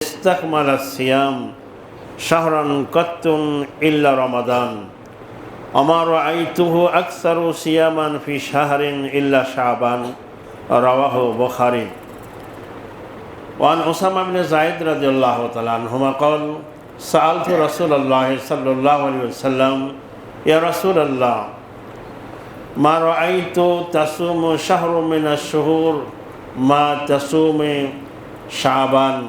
ইস্তাকমালা সিয়াম শাহরান কাত্তুন ইল্লা রমাদান আমা রাআইতুহু আকসারু সিয়ামান ফি শাহরিন ইল্লা শাবান রাওয়াহু বুখারী। ওয়ান উসামা ইবনে যায়েদ রাদিয়াল্লাহু তাআলা আনহুমা قال سألت رسول الله صلى الله عليه وسلم يا رسول الله ما رأيت تصوم شهر من الشهور ما تصوم شعبان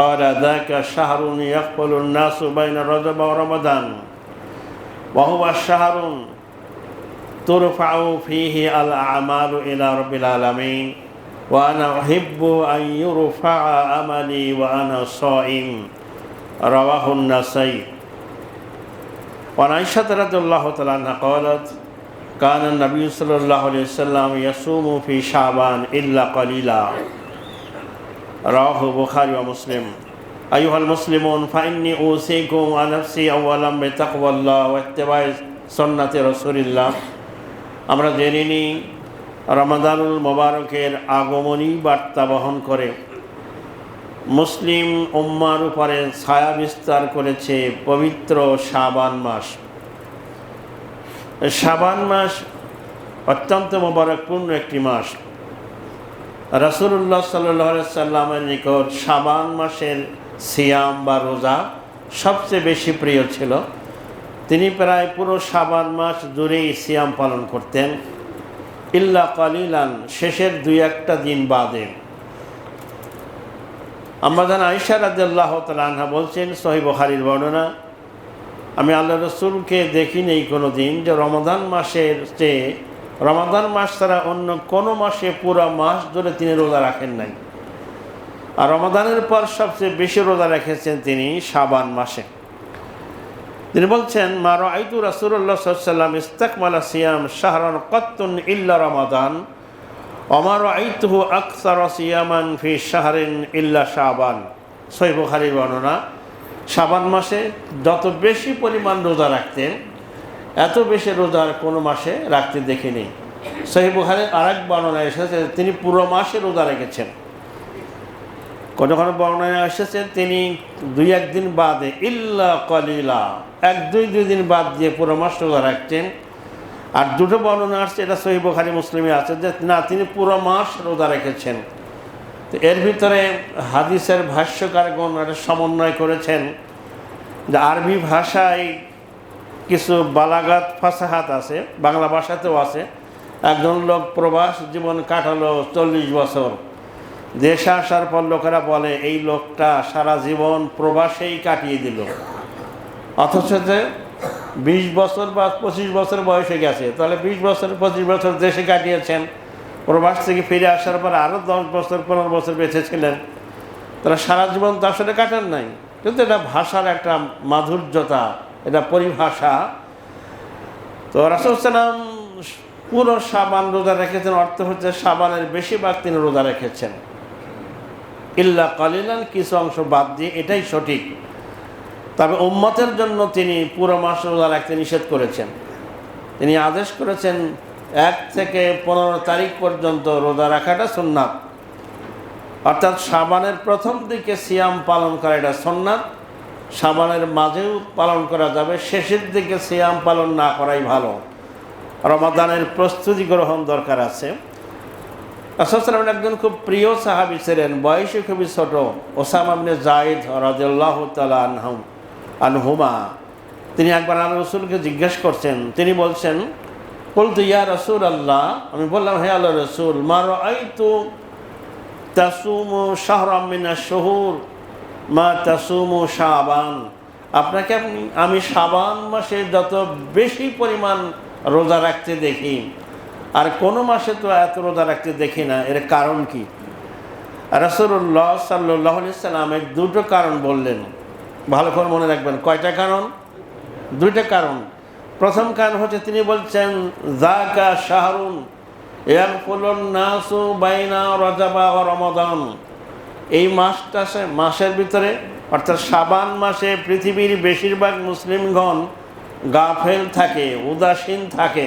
قال ذاك شهر يقبل الناس بين رجب ورمضان وهو شهر ترفع فيه الأعمال إلى رب العالمين وأنا أحب أن يرفع عملي وأنا صائم رواه النسائي. وعن عائشة رضي الله تعالى عنها قالت كان النبي صلى الله عليه وسلم يصوم في شعبان إلا قليلا رواه البخاري ومسلم. أيها المسلمون فإني أوصيكم ونفسي أولا بتقوى الله واتباع سنة رسول الله. আমরা জেনে নিই রমাদানুল মোবারকের আগমনী বার্তা বহন করে মুসলিম উম্মার উপরে ছায়া বিস্তার করেছে পবিত্র শাবান মাস। শাবান মাস অত্যন্ত মোবারকপূর্ণ একটি মাস। রাসূলুল্লাহ সাল্লাল্লাহু আলাইহি সাল্লামের নিকট শাবান মাসের সিয়াম বা রোজা সবচেয়ে বেশি প্রিয় ছিল। তিনি প্রায় পুরো শাবান মাস জুড়েই সিয়াম পালন করতেন, ইল্লা কালিলান, শেষের দুই একটা দিন বাদে। আম্মাজান আয়েশা রাদিয়াল্লাহু তাআলা আনহা বলছেন, সহিহ বুখারীর বর্ণনা, আমি আল্লাহ রসুলকে দেখি নেই কোনো দিন যে রমাদান মাসের চেয়ে রমাদান মাস ছাড়া অন্য কোনো মাসে পুরো মাস ধরে তিনি রোজা রাখেন নাই। আর রমাদানের পর সবচেয়ে বেশি রোজা রেখেছেন তিনি শাবান মাসে। তিনি বলছেন, মা রাআইতু রাসূলুল্লাহ সাল্লাল্লাহু আলাইহি ওয়াসাল্লাম ইস্তাকমালা সিয়াম শাহরান কাত্তুন ইল্লা রমাদান ওমা রাআইতুহু আকসারা সিয়ামান ফি শাহরিন ইল্লা শাবান। সহিহ বুখারীর বর্ণনা, শাবান মাসে যত বেশি পরিমাণ রোজা রাখতেন এত বেশি রোজার কোনো মাসে রাখতে দেখিনি। সহিহ বুখারীর আরেক বর্ণনায় এসেছে তিনি পুরো মাসে রোজা রেখেছেন। কোনো কোনো বর্ণনায় এসেছে তিনি দুই একদিন বাদে ইল্লা কলিলা, দুই দিন বাদ দিয়ে পুরো মাস রোজা রাখতেন। আর দুটো বর্ণনা আসছে, এটা সহিহ বুখারী মুসলিমে আছে, যে না, তিনি পুরো মাস রোজা রেখেছেন। তো এর ভিতরে হাদিসের ভাষ্যকারগণ একটা সমন্বয় করেছেন যে আরবি ভাষায় কিছু বালাগাত ফাসাহাত আছে, বাংলা ভাষাতেও আছে। একজন লোক প্রবাস জীবন কাটালো 40 বছর, দেশে আসার পর লোকেরা বলে এই লোকটা সারা জীবন প্রবাসেই কাটিয়ে দিল, অথচ যে 20 বছর বা 25 বছর বয়সে গেছে, তাহলে 20 বছর 25 বছর দেশে কাটিয়েছেন, প্রবাস থেকে ফিরে আসার পর আরও 10 বছর 15 বছর বেঁচে ছিলেন, তারা সারা জীবন তো আসলে কাটান নাই। কিন্তু এটা ভাষার একটা মাধুর্যতা, এটা পরিভাষা। তো রাসূল সাল্লাল্লাহু আলাইহি ওয়াসাল্লাম পুরো শাবান রোজা রেখেছেন, অর্থ হচ্ছে শাবানের বেশিরভাগ তিনি রোজা রেখেছেন, ইল্লা কালিলান, কিছু অংশ বাদ দিয়ে, এটাই সঠিক। তবে উম্মতের জন্য তিনি পুরো মাস রোজা রাখতে নিষেধ করেছেন। তিনি আদেশ করেছেন 1 থেকে 15 তারিখ পর্যন্ত রোজা রাখাটা সুন্নাত, অর্থাৎ শাবানের প্রথম দিকে সিয়াম পালন করা এটা সুন্নাত, শাবানের মাঝেও পালন করা যাবে, শেষের দিকে সিয়াম পালন না করাই ভালো। রমাদানের প্রস্তুতি গ্রহণ দরকার আছে। রাসূল সাল্লাল্লাহু আলাইহি ওয়াসাল্লাম একজন খুব প্রিয় সাহাবী ছিলেন, বয়সে খুবই ছোট, উসামা ইবনে যায়েদ রাদিয়াল্লাহু তাআলা আনহুমা। তিনি একবার আল্লাহ রসুলকে জিজ্ঞেস করছেন, তিনি বলছেন, কুলতু ইয়া রাসূলাল্লাহ, আমি বললাম হে আল্লাহ রসুল, মা রাআইতু তাসুমু শাহরাম মিনাশ শুহুর মা তাসুমু শাবান। আপনাকে আমি শাবান মাসে যত বেশি পরিমাণ রোজা রাখতে দেখি, আর কোনো মাসে তো এত রোজা রাখতে দেখি না, এর কারণ কি? রাসূলুল্লাহ সাল্লাল্লাহু আলাইহি ওয়াসাল্লাম দুটো কারণ বললেন, ভালো করে মনে রাখবেন। কয়টা কারণ? দুইটা কারণ। প্রথম কারণ হচ্ছে তিনি বলছেন, যাকা শাহরুন ইয়াগফুলুন নাসু বাইনা রজব ওয়া রমাদান। এই মাসের ভিতরে, অর্থাৎ শাবান মাসে পৃথিবীর বেশিরভাগ মুসলিমগণ গাফেল থাকে, উদাসীন থাকে।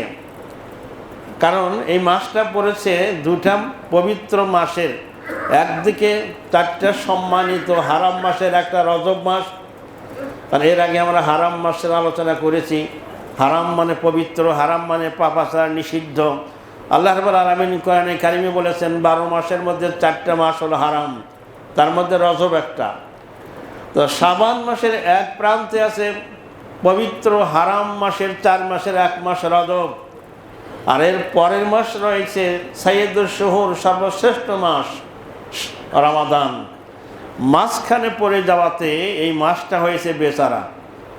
কারণ এই মাসটা পড়েছে দুটা পবিত্র মাসের একদিকে 4টা সম্মানিত হারাম মাসের একটা রজব মাস, আর এর আগে আমরা হারাম মাসের আলোচনা করেছি। হারাম মানে পবিত্র, হারাম মানে পাপাচার, নিষিদ্ধ। আল্লাহ রাব্বুল আলামিন কোরআনে কারিমে বলেছেন 12 মাসের মধ্যে 4টা মাস হলো হারাম, তার মধ্যে রজব একটা। তো শাবান মাসের এক প্রান্তে আছে পবিত্র হারাম মাসের 4 মাসের 1 মাস রজব, আর এর পরের মাস রয়েছে সাইয়্যিদুশ শুহুর, সর্বশ্রেষ্ঠ মাস রমাদান। মাঝখানে পড়ে যাওয়াতে এই মাসটা হয়েছে বেচারা,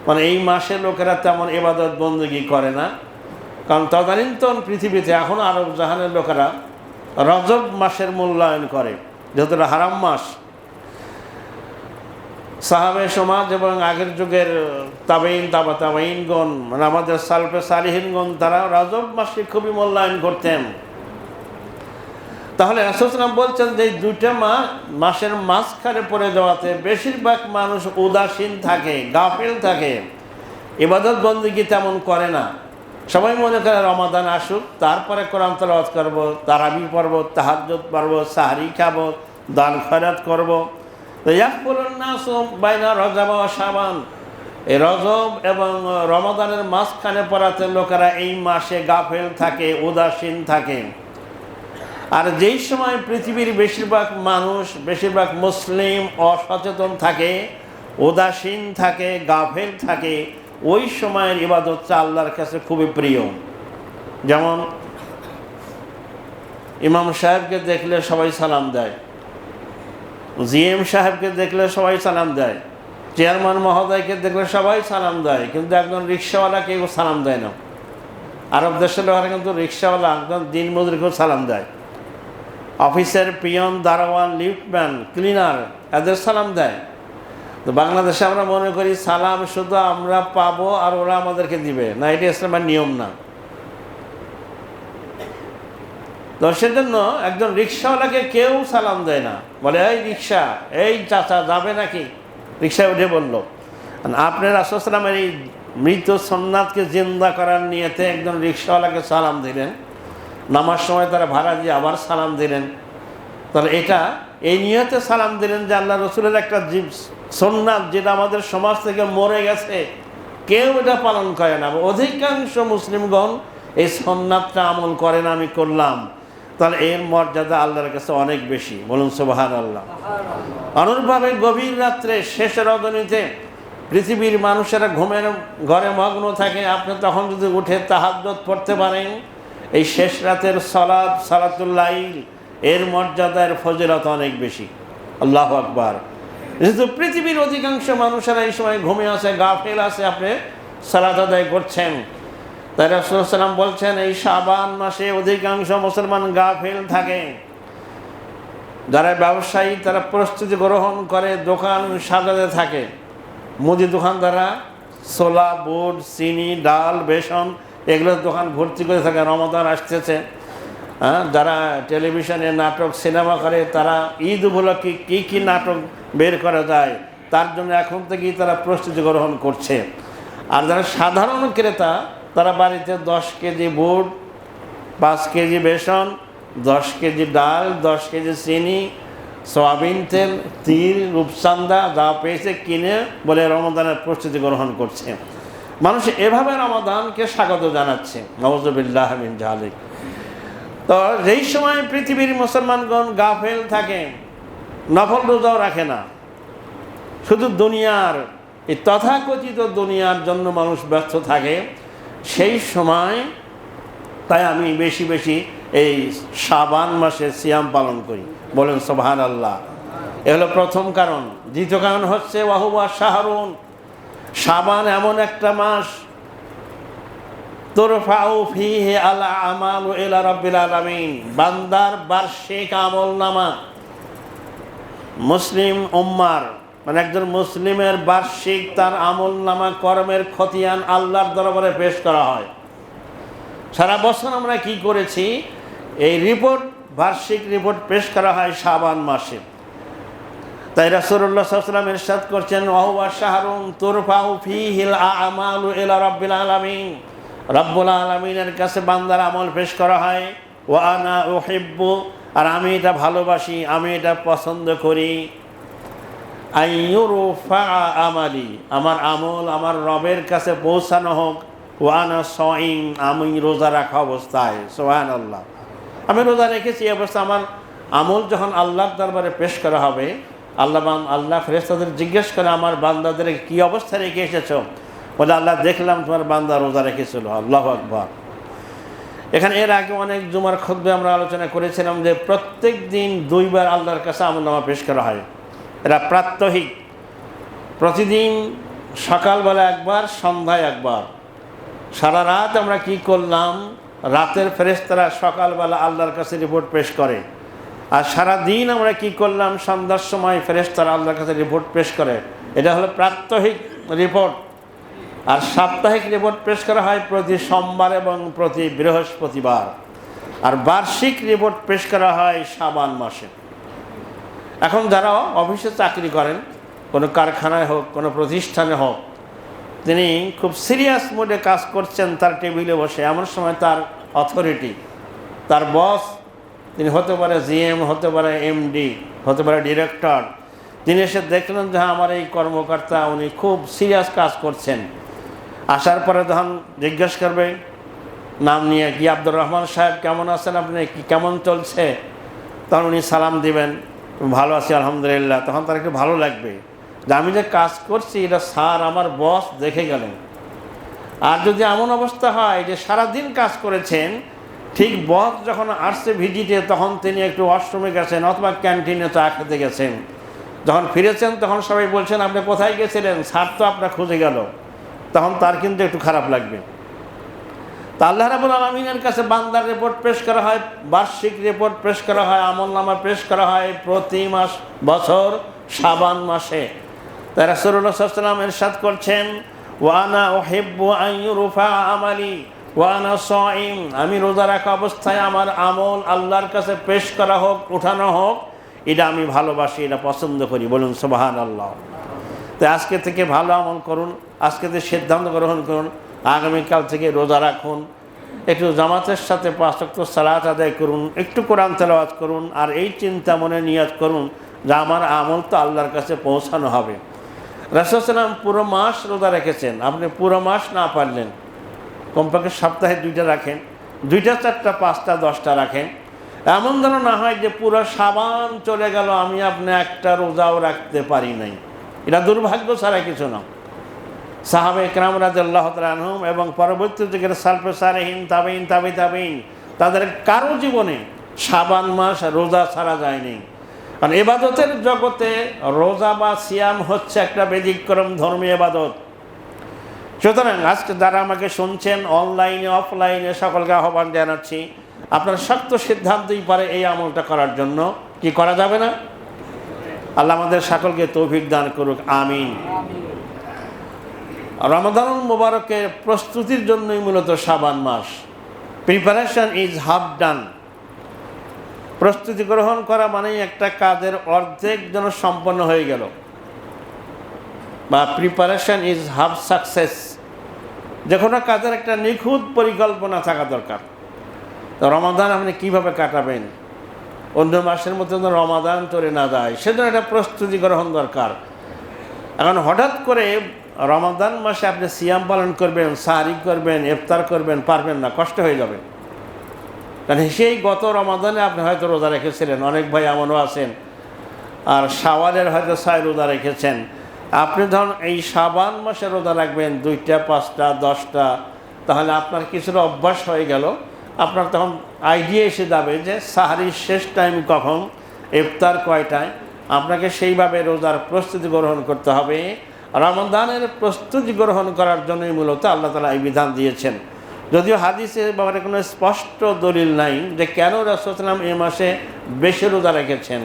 মানে এই মাসে লোকেরা তেমন ইবাদত বন্দেগী করে না। কারণ তদানীন্তন পৃথিবীতে এখন আরব জাহানের লোকেরা রজব মাসের মূল্যায়ন করে, যেহেতু এটা হারাম মাস। সাহাবে সমাজ এবং আগের যুগের তাবেইন, তাবাইনগণ, মানে আমাদের সালফে সালিহিনগণ, তারা রজব মাসকে খুবই মূল্যায়ন করতেন। তাহলে রাসূল সাল্লাল্লাহু আলাইহি ওয়াসাল্লাম বলছেন যে এই 2টা মাসের মাঝখানে পড়ে যাওয়াতে বেশিরভাগ মানুষ উদাসীন থাকে, গাফিল থাকে, ইবাদত বন্দেগী তেমন করে না। সবাই মনে করে রমাদান আসুক, তারপরে কোরআন তেলাওয়াত করব, তারাবি পড়ব, তাহাজ্জুদ পড়ব, সাহরি খাবো, দান খয়রাত করব। তো ইয়াকফুলুন নাসু বাইনা রজব ওয়া শাবান, এই রজব এবং রমাদানের মাঝখানে পড়াতে লোকেরা এই মাসে গাফিল থাকে, উদাসীন থাকে। আর যেই সময় পৃথিবীর বেশিরভাগ মানুষ, বেশিরভাগ মুসলিম অসচেতন থাকে, উদাসীন থাকে, গাফিল থাকে, ওই সময়ের ইবাদতটা আল্লাহর কাছে খুবই প্রিয়। যেমন ইমাম সাহেবকে দেখলে সবাই সালাম দেয়, জিএম সাহেবকে দেখলে সবাই সালাম দেয়, চেয়ারম্যান মহোদয়কে দেখলে সবাই সালাম দেয়, কিন্তু একজন রিক্সাওয়ালা কেউ সালাম দেয় না। আরব দেশের লোকেরা কিন্তু রিক্সাওয়ালা, একজন দিনমজুরকেও সালাম দেয়। অফিসের পিয়ন, দারোয়ান, লিফটম্যান, ক্লিনার, এদের সালাম দেয়। তো বাংলাদেশে আমরা মনে করি সালাম শুধু আমরা পাবো আর ওরা আমাদেরকে দিবে না, এটা ইসলামের নিয়ম না। তো সেজন্য একজন রিক্সাওয়ালাকে কেউ সালাম দেয় না, বলে এই রিক্সা, এই চাচা যাবে নাকি, রিক্সায় উঠে বলল। আপনার রাসূল সাল্লাল্লাহু আলাইহি ওয়াসাল্লামের এই মৃত সুন্নাতকে জিন্দা করার নিয়তে একজন রিক্সাওয়ালাকে সালাম দিলেন, নামার সময় তারা ভাড়া দিয়ে আবার সালাম দিলেন। তাহলে এটা এই নিয়তে সালাম দিলেন যে আল্লাহ রসুলের একটা সুন্নাত, যেটা আমাদের সমাজ থেকে মরে গেছে, কেউ এটা পালন করে না। অধিকাংশ মুসলিমগণ এই সুন্নাতটা আমল করে না, আমি করলাম। তাহলে এর মর্যাদা আল্লাহর কাছে অনেক বেশি, বলুন সুবহানাল্লাহ। অনুরূপভাবে গভীর রাত্রে শেষ রজনীতে পৃথিবীর মানুষেরা ঘুমের ঘরে মগ্ন থাকে, আপনি তখন যদি উঠে তাহাজ্জুদ পড়তে পারেন, এই শেষ রাতের সালাত, সালাতুল লাইল, এর মর্যাদা, এর ফজিলত অনেক বেশি। আল্লাহু আকবার। যেহেতু পৃথিবীর অধিকাংশ মানুষেরা এই সময় ঘুমে আছে, গাফিল আছে, আপনি সালাত আদায় করছেন। তাই রাসূল সাল্লাল্লাহু আলাইহি ওয়াসাল্লাম বলছেন এই শাবান মাসে অধিকাংশ মুসলমান গাফিল থাকে। যারা ব্যবসায়ী তারা প্রস্তুতি গ্রহণ করে, দোকান সাজাতে থাকে। মুদি দোকানদাররা ছোলা, বুট, চিনি, ডাল, বেসন, এগুলোর দোকান ভর্তি করে থাকে। রমাদান আসতেছে, যারা টেলিভিশনে নাটক, সিনেমা করে, তারা ঈদ উপলক্ষে কী কী নাটক বের করা যায় তার জন্য এখন থেকেই তারা প্রস্তুতি গ্রহণ করছে। আর যারা সাধারণ ক্রেতা, তারা বাড়িতে 10 কেজি বুট, 5 কেজি বেসন, 10 কেজি ডাল, 10 কেজি চিনি, সয়াবিন তেল, তিল, রূপচান্দা যা পেয়েছে কিনে বলে রমাদানের প্রস্তুতি গ্রহণ করছে। মানুষ এভাবে রমাদানকে স্বাগত জানাচ্ছে। নাউযুবিল্লাহ মিন যালিক। তো যেই সময় পৃথিবীর মুসলমানগণ গাফেল থাকে, নফল রোজাও রাখে না, শুধু দুনিয়ার, এই তথাকথিত দুনিয়ার জন্য মানুষ ব্যস্ত থাকে, সেই সময় তাই আমি বেশি বেশি এই শাবান মাসে সিয়াম পালন করি, বলেন সুবহানাল্লাহ। এ হলো প্রথম কারণ। দ্বিতীয় কারণ হচ্ছে ওয়াহুয়া শাহরুন, শাবান এমন একটা মাস, তুরফাউ ফীহি আল আমালু ইলা রাব্বিল আলামিন, বান্দার বার্ষিক আমলনামা, মুসলিম উম্মার মানে একজন মুসলিমের বার্ষিক তার আমলনামা, কর্মের খতিয়ান আল্লাহর দরবারে পেশ করা হয়। সারা বছর আমরা কি করেছি এই রিপোর্ট, বার্ষিক রিপোর্ট পেশ করা হয় শাবান মাসে। তাই রাসূলুল্লাহ সাল্লাল্লাহু আলাইহি ওয়াসাল্লাম ইরশাদ করছেন ওয়াহুয়া শাহরুন তুরফাউ ফীহিল আমালু ইলা রাব্বিল আলামিন, রব্বুল আলামিনের কাছে বান্দার আমল পেশ করা হয়। ওয়া আনা উহিব্বু আর আমি এটা ভালোবাসি, আমি এটা পছন্দ করি। আইয়ুরফা আমালি, আমার আমল আমার রবের কাছে পৌঁছানো হোক। ওয়ানা সাইম, আমি রোজা রাখা অবস্থায়। সুবহানাল্লাহ, আমি রোজা রেখেছি এই অবস্থা। আমার আমল যখন আল্লাহর দরবারে পেশ করা হবে, আল্লাহ ফেরেশতাদের জিজ্ঞেস করে আমার বান্দাদের কি অবস্থা রেখে এসেছো? বলে আল্লাহ দেখলাম তোমার বান্দা রোজা রেখেছিল। আল্লাহু আকবার। এখানে এর আগে অনেক জুমার খুতবায় আমরা আলোচনা করেছিলাম যে প্রত্যেক দিন 2 বার আল্লাহর কাছে আমলনামা পেশ করা হয়। এরা প্রাত্যহিক, প্রতিদিন সকালবেলা একবার, সন্ধ্যায় একবার। সারা রাত আমরা কি করলাম, রাতের ফেরেশতারা সকালবেলা আল্লাহর কাছে রিপোর্ট পেশ করে। আর সারা দিন আমরা কি করলাম, সন্ধ্যার সময় ফেরেশতারা আল্লাহর কাছে রিপোর্ট পেশ করে। এটা হলো প্রাত্যহিক রিপোর্ট। আর সাপ্তাহিক রিপোর্ট পেশ করা হয় প্রতি সোমবার এবং প্রতি বৃহস্পতিবার। আর বার্ষিক রিপোর্ট পেশ করা হয় শাবান মাসে। এখন যারা অফিসে চাকরি করেন, কোনো কারখানায় হোক, কোনো প্রতিষ্ঠানে হোক, তিনি খুব সিরিয়াস মোডে কাজ করছেন তার টেবিলে বসে, এমন সময় তার অথরিটি, তার বস, তিনি হতে পারে জিএম, হতে পারে এমডি, হতে পারে ডিরেক্টর, তিনি এসে দেখলেন যে আমার এই কর্মকর্তা উনি খুব সিরিয়াস কাজ করছেন। আসার পরে তখন জিজ্ঞেস করবে নাম নিয়ে, কি আব্দুর রহমান সাহেব কেমন আছেন আপনি, কি কেমন চলছে? তখন উনি সালাম দিবেন, ভালো আছি আলহামদুলিল্লাহ। তখন তার একটু ভালো লাগবে যে আমি যে কাজ করছি এটা স্যার আমার বস দেখে গেলেন। আর যদি এমন অবস্থা হয় যে সারাদিন কাজ করেছেন, ঠিক বস যখন আসছে ভিজিটে তখন তিনি একটু ওয়াশরুমে গেছেন অথবা ক্যান্টিনে চা খেতে গেছেন, যখন ফিরেছেন তখন সবাই বলছেন আপনি কোথায় গেছিলেন, স্যার তো আপনার খুঁজে গেল, তখন তার কিন্তু একটু খারাপ লাগবে। তা আল্লাহ রাব্বুল আলামিনের কাছে বান্দার রিপোর্ট পেশ করা হয়, বার্ষিক রিপোর্ট পেশ করা হয়, আমলনামা পেশ করা হয় প্রতি মাস, বছর শাবান মাসে। তাই রাসূলুল্লাহ সাল্লাল্লাহু আলাইহি ওয়াসাল্লাম ইরশাদ করছেন, ওয়া আনা উহিব্বু আন ইউরফা আমালি ওয়া আনা সাইম, আমি রোজা রাখা অবস্থায় আমার আমল আল্লাহর কাছে পেশ করা হোক, উঠানো হোক, এটা আমি ভালোবাসি, এটা পছন্দ করি। বলুন সুবহানাল্লাহ। তাই আজকে থেকে ভালো আমল করুন, আজকে থেকে সিদ্ধান্ত গ্রহণ করুন, আগামীকাল থেকে রোজা রাখুন, একটু জামাতের সাথে 5 ওয়াক্ত সালাত আদায় করুন, একটু কোরআন তেলাওয়াত করুন, আর এই চিন্তা মনে নিয়াত করুন যে আমার আমল তো আল্লাহর কাছে পৌঁছানো হবে। রাসূল সাল্লাল্লাহু পুরো মাস রোজা রেখেছেন, আপনি পুরো মাস না পারলেন কমপক্ষে সপ্তাহে 2টা রাখেন, 2টা 4টা 5টা 10টা রাখেন। এমন যেন না হয় যে পুরো শাবান চলে গেল আমি আপনি একটা রোজাও রাখতে পারি নাই। এটা দুর্ভাগ্য ছাড়া কিছু না। সাহাবে একরাম রাদিয়াল্লাহু তাআলা আনহুম এবং পরবর্তী যুগের সালফে সালেহিন, তাবেঈন, তাবেঈন, তাদের কারো জীবনে শাবান মাস রোজা ছাড়া যায়নি। কারণ ইবাদতের জগতে রোজা বা সিয়াম হচ্ছে একটা ব্যতিক্রম ধর্মীয় ইবাদত। সুতরাং আজকে যারা আমাকে শুনছেন অনলাইনে অফলাইনে সকলকে আহ্বান জানাচ্ছি, আপনার শক্ত সিদ্ধান্তই পারে এই আমলটা করার জন্য। কি করা যাবে না? আল্লাহ আমাদের সকলকে তৌফিক দান করুক, আমিন। রমাদানুল মুবারকের প্রস্তুতির জন্যই মূলত শাবান মাস। Preparation is half done. প্রস্তুতি গ্রহণ করা মানেই একটা কাজের অর্ধেক যেন সম্পন্ন হয়ে গেল, বা প্রিপারেশন ইজ হাফ সাকসেস। যে কোনো কাজের একটা নিখুঁত পরিকল্পনা থাকা দরকার। তো রমাদান আপনি কীভাবে কাটাবেন, অন্য মাসের মধ্যে যেন রমাদান চলে না যায়, সেজন্য একটা প্রস্তুতি গ্রহণ দরকার। এখন হঠাৎ করে রমাদান মাসে আপনি সিয়াম পালন করবেন, সাহরি করবেন, ইফতার করবেন, পারবেন না, কষ্ট হয়ে যাবে। কারণ সেই গত রমাদানে আপনি হয়তো রোজা রেখেছিলেন, অনেক ভাই এমনও আছেন, আর শাওয়ালের হয়তো 6 রোজা রেখেছেন। আপনি ধরুন এই শাবান মাসে রোজা রাখবেন 2টা, 5টা, 10টা, তাহলে আপনার কিছুটা অভ্যাস হয়ে গেল। আপনার তখন আইডিয়া এসে যাবে যে সাহরির শেষ টাইম কখন, ইফতার কয়টায়। আপনাকে সেইভাবে রোজার প্রস্তুতি গ্রহণ করতে হবে। রমাদানের প্রস্তুতি গ্রহণ করার জন্যই মূলত আল্লাহ তাআলা এই বিধান দিয়েছেন। যদিও হাদিসের ব্যাপারে কোনো স্পষ্ট দলিল নাই যে কেন রাসূল সাল্লাল্লাহু আলাইহি ওয়াসাল্লাম এই মাসে বেশি রোজা রেখেছেন,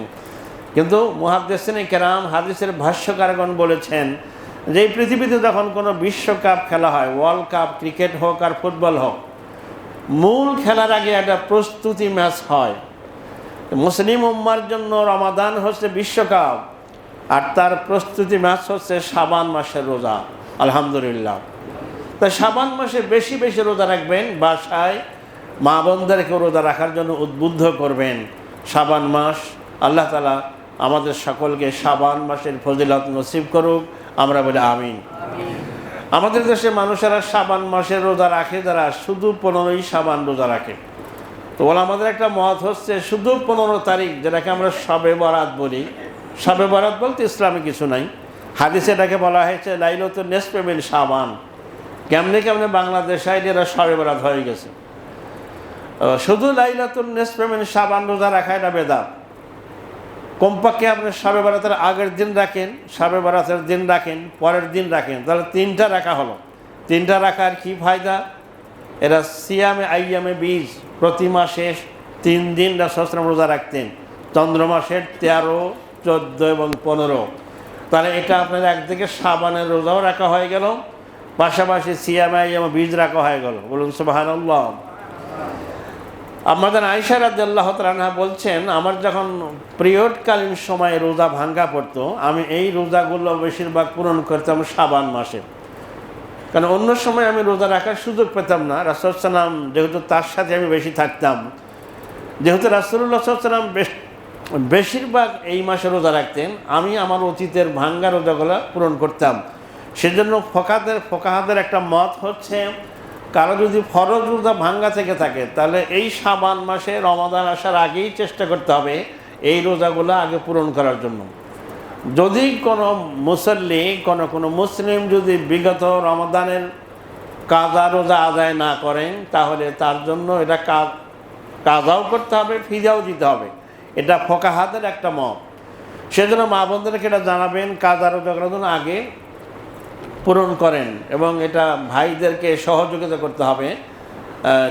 কিন্তু মুহাদ্দিসিনে কেরাম, হাদিসের ভাষ্যকারগণ বলেছেন যে এই পৃথিবীতে যখন কোনো বিশ্বকাপ খেলা হয়, ওয়ার্ল্ড কাপ, ক্রিকেট হোক আর ফুটবল হোক, মূল খেলার আগে একটা প্রস্তুতি ম্যাচ হয়। মুসলিম উম্মার জন্য রমাদান হচ্ছে বিশ্বকাপ, আর তার প্রস্তুতি ম্যাচ হচ্ছে শাবান মাসের রোজা। আলহামদুলিল্লাহ। তাই শাবান মাসে বেশি বেশি রোজা রাখবেন, বাসায় মা বোনদেরকে রোজা রাখার জন্য উদ্বুদ্ধ করবেন। শাবান মাস। আল্লাহ তাআলা আমাদের সকলকে শাবান মাসের ফজিলত নসিব করুক, আমরা বলি আমিন। আমাদের দেশে মানুষেরা শাবান মাসের রোজা রাখে, যারা শুধু 15ই শাবান রোজা রাখে। তো আমাদের একটা মত হচ্ছে শুধু 15 তারিখ, যেটাকে আমরা শবে বরাত বলি। শবে বরাত বলতে ইসলামে কিছু নাই, হাদিসে এটাকে বলা হয়েছে লাইলাতুন নিসফি মিন শাবান। কেমনে কেমনে বাংলাদেশে এরা শবে বরাত হয়ে গেছে। শুধু লাইলাতুন নিসফি মিন শাবান রোজা রাখা এটা বেদাত। কমপক্ষে আপনি শবে বরাতের আগের দিন রাখেন, শবে বরাতের দিন রাখেন, পরের দিন রাখেন, তাহলে 3টা রাখা হলো। 3টা রাখার কি ফায়দা? এরা সিয়ামে আইয়ামে বীজ, প্রতি মাসে 3 দিন রাসূল রোজা রাখতেন, চন্দ্র মাসের 13, 14 এবং 15। তাহলে এটা আপনার একদিকে শাবানের রোজাও রাখা হয়ে গেল, পাশাপাশি সিয়ামে আইয়ামে বীজ রাখা হয়ে গেল। বলুন সুবহানাল্লাহ। আমাদের আয়েশা রাদিয়াল্লাহু তাআলা আনহা বলছেন, আমার যখন পিরিয়ডকালীন সময়ে রোজা ভাঙ্গা পড়তো, আমি এই রোজাগুলো বেশিরভাগ পূরণ করতাম শাবান মাসে। কারণ অন্য সময় আমি রোজা রাখার সুযোগ পেতাম না। রাসূল সাল্লাম যেহেতু তার সাথে আমি বেশি থাকতাম, যেহেতু রাসূলুল্লাহ সাল্লাম বেশিরভাগ এই মাসে রোজা রাখতেন, আমি আমার অতীতের ভাঙ্গা রোজাগুলো পূরণ করতাম। সেজন্য ফোকাহাদের একটা মত হচ্ছে, কারো যদি ফরজ রোজা ভাঙ্গা থেকে থাকে, তাহলে এই শাবান মাসে রমাদান আসার আগেই চেষ্টা করতে হবে এই রোজাগুলো আগে পূরণ করার জন্য। যদি কোনো মুসল্লি, কোনো মুসলিম যদি বিগত রমাদানের কাজা রোজা আদায় না করেন, তাহলে তার জন্য এটা কাজাও করতে হবে, ফিজাও দিতে হবে। এটা ফোকাহাদের একটা মত। সেজন্য মা বোনদেরকে এটা জানাবেন, কাজা রোজাগুলো যেন আগে পূরণ করেন, এবং এটা ভাইদেরকে সহযোগিতা করতে হবে,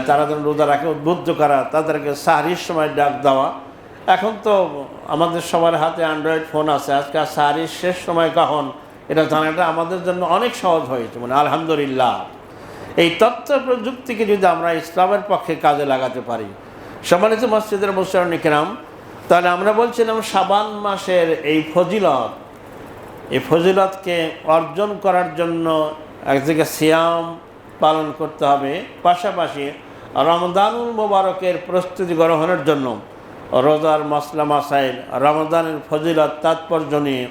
তারা যেন রোজা রাখে উদ্বুদ্ধ করা, তাদেরকে সাহরির সময় ডাক দেওয়া। এখন তো আমাদের সবার হাতে অ্যান্ড্রয়েড ফোন আছে, আজকে সাহরির শেষ সময় কখন এটা জানাটা আমাদের জন্য অনেক সহজ হয়েছে। মানে আলহামদুলিল্লাহ, এই তথ্য প্রযুক্তিকে যদি আমরা ইসলামের পক্ষে কাজে লাগাতে পারি, সম্মানিত মসজিদের মুসল্লিন কিরাম, তাহলে আমরা বলছিলাম শাবান মাসের এই ফজিলতকে অর্জন করার জন্য একদিকে সিয়াম পালন করতে হবে, পাশাপাশি রমজানুল মুবারকের প্রস্তুতি গ্রহণের জন্য রোজার মাসলা মাসাইল, রমজানের ফজিলত তাৎপর্য নিয়ে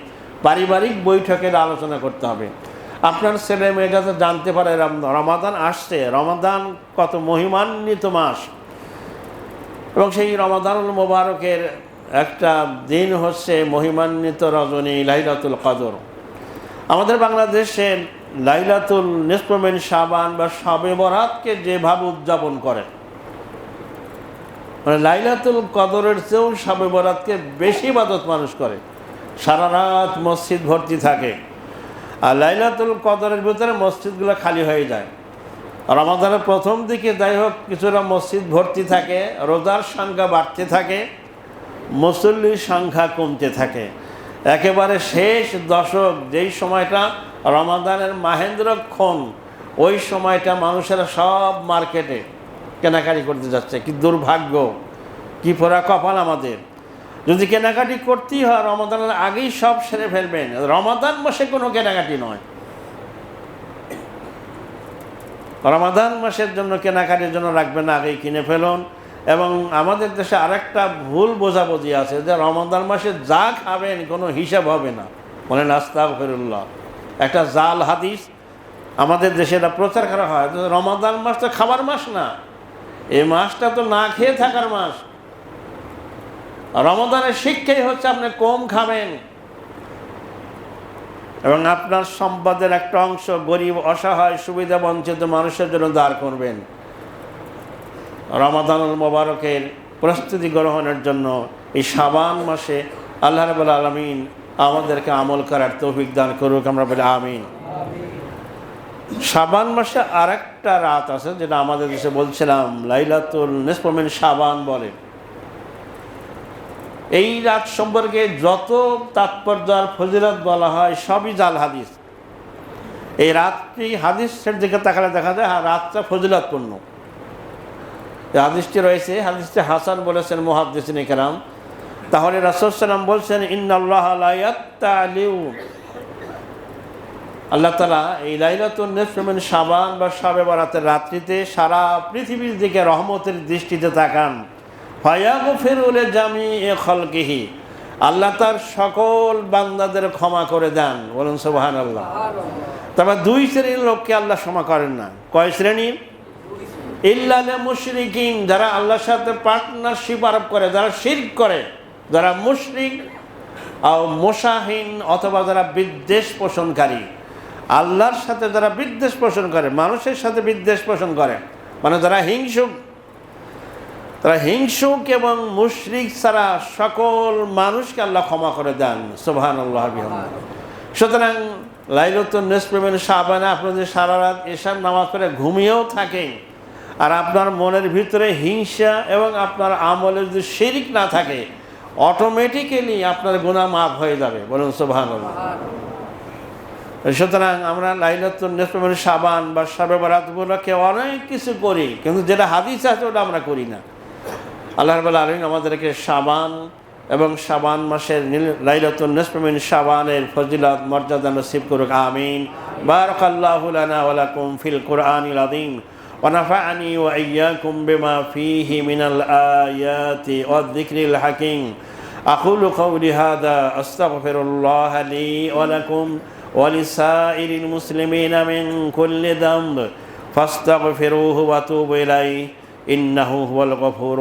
পারিবারিক বৈঠকের আলোচনা করতে হবে। আপনার ছেলে মেয়েরা তো জানতে পারে রমাদান আসছে, রমাদান কত মহিমান্বিত মাস, এবং সেই রমাদানুল মুবারকের একটা দিন হচ্ছে মহিমান্বিত রজনী লাইলাতুল কদর। আমাদের বাংলাদেশে লাইলাতুল নিসফি মিন শাবান বা শবে বরাতকে যেভাবে উদযাপন করে, মানে লাইলাতুল কদরের চেয়েও শবে বরাতকে বেশি ইবাদত মানুষ করে। সারা রাত মসজিদ ভর্তি থাকে, আর লাইলাতুল কদরের ভিতরে মসজিদগুলো খালি হয়ে যায়। রমাদানের প্রথম দিকে যাই হোক কিছুটা মসজিদ ভর্তি থাকে, রোজার সংখ্যা বাড়তে থাকে, মুসল্লির সংখ্যা কমতে থাকে। একেবারে শেষ দশক, যেই সময়টা রমাদানের মাহেন্দ্রক্ষণ, ওই সময়টা মানুষেরা সব মার্কেটে কেনাকাটি করতে যাচ্ছে। কি দুর্ভাগ্য, কি পোড়া কপাল আমাদের। যদি কেনাকাটি করতেই হয় রমাদানের আগেই সব সেরে ফেলবেন। রমাদান মাসে কোনো কেনাকাটি নয়, রমাদান মাসের জন্য কেনাকাটির জন্য রাখবেন, আগেই কিনে ফেলুন। এবং আমাদের দেশে আরেকটা ভুল বোঝাবুঝি আছে যে রমাদান মাসে যা খাবেন কোনো হিসাব হবে না। বলেন আস্তাগফিরুল্লাহ। একটা জাল হাদিস আমাদের দেশে এটা প্রচার করা হয়, রমাদান মাস তো খাবার মাস না, এই মাসটা তো না খেয়ে থাকার মাস। রমাদানের শিক্ষাই হচ্ছে আপনি কম খাবেন এবং আপনার সম্পদের একটা অংশ গরিব, অসহায়, সুবিধা বঞ্চিত মানুষের জন্য দাঁড় করবেন। রমাদানুল মুবারকের প্রস্তুতি গ্রহণের জন্য এই শাবান মাসে আল্লাহ রাব্বুল আলামিন আমাদেরকে আমল করার তৌফিক দান করুক, আমরা বলি আমিন। শাবান মাসে আরেকটা রাত আছে যেটা আমাদের দেশে বলছিলাম লাইলাতুল নিসফি মিন শাবান বলে। এই রাত সম্পর্কে যত তাৎপর্য আর ফজিলত বলা হয় সবই জাল হাদিস। এই রাতটি হাদিসের দিকে তাকালে দেখা যায় রাতটা ফজিলতপূর্ণ। এই হাদিসটি রয়েছে, হাদিসটি হাসান বলেছেন মুহাদ্দিসিন কিরাম। তাহলে রাসূল সাল্লাল্লাহু আলাইহি ওয়াসাল্লাম বলছেন ইন্নাল্লাহা লা ইয়াত্তালিউ, আল্লাহ তাআলা এই লাইলাতুন নিসফি মিন শাবান বা শবে বরাতের রাত্রিতে সারা পৃথিবীর দিকে রহমতের দৃষ্টিতে তাকান। ফায়াগফিরু লিজামিই খালকিহি, আল্লাহ তার সকল বান্দাদের ক্ষমা করে দেন। বলুন সুবহানাল্লাহ। তবে দুই শ্রেণীর লোককে আল্লাহ ক্ষমা করেন না। কয় শ্রেণীর? ইল্লা লিল মুশরিকিন, যারা আল্লাহর সাথে পার্টনারশিপ আরোপ করে, যারা শিরক করে, যারা মুশরিক আর মুশাহিন, অথবা যারা বিদ্বেষ পোষণকারী। আল্লাহর সাথে যারা বিদ্বেষ পোষণ করে, মানুষের সাথে বিদ্বেষ পোষণ করে, মানে যারা হিংসুক, তারা হিংসুক এবং মুশরিক ছাড়া সকল মানুষকে আল্লাহ ক্ষমা করে দেন। সুবহানাল্লাহ বিহামদিহি। সুতরাং লাইলাতুন নিসফি মিন শাবানে আপনি যদি সারা রাত এশার নামাজ পড়ে ঘুমিয়েও থাকেন, আর আপনার মনের ভিতরে হিংসা এবং আপনার আমলের যদি শিরক না থাকে, অটোমেটিক্যালি আপনার গুনাহ মাফ হয়ে যাবে। বলুন সুবহানাল্লাহ। সুতরাং আমরা লাইলাতুন নিসফি মিন শাবান বা শবে বরাত উপলক্ষে অনেক কিছু করি, কিন্তু যেটা হাদিস আছে ওটা আমরা করি না। আল্লাহ রাব্বুল আলামিন আমাদেরকে শাবান এবং শাবান মাসের লাইলাতুন নিসফি মিন শাবানের ফজিলত মর্যাদা নসিব করুক, আমিন। বারাকাল্লাহু লানা ওয়া লাকুম ফিল কুরআনিল আযীম ওয়া নাফা'নি ওয়া ইয়্যাকুম বিমা ফীহি মিনাল আয়াতি ওয়ায যিকরিল হাকীম। আকুলু কাওলি হাযা আস্তাগফিরুল্লাহ লি ওয়া লাকুম ওয়া লিসাইরিল মুসলিমিনা মিন কুল্লি যামব ফাস্তাগফিরুহু ওয়া তুবু ইলাইহি ইন্নাহু হুয়াল গফুর।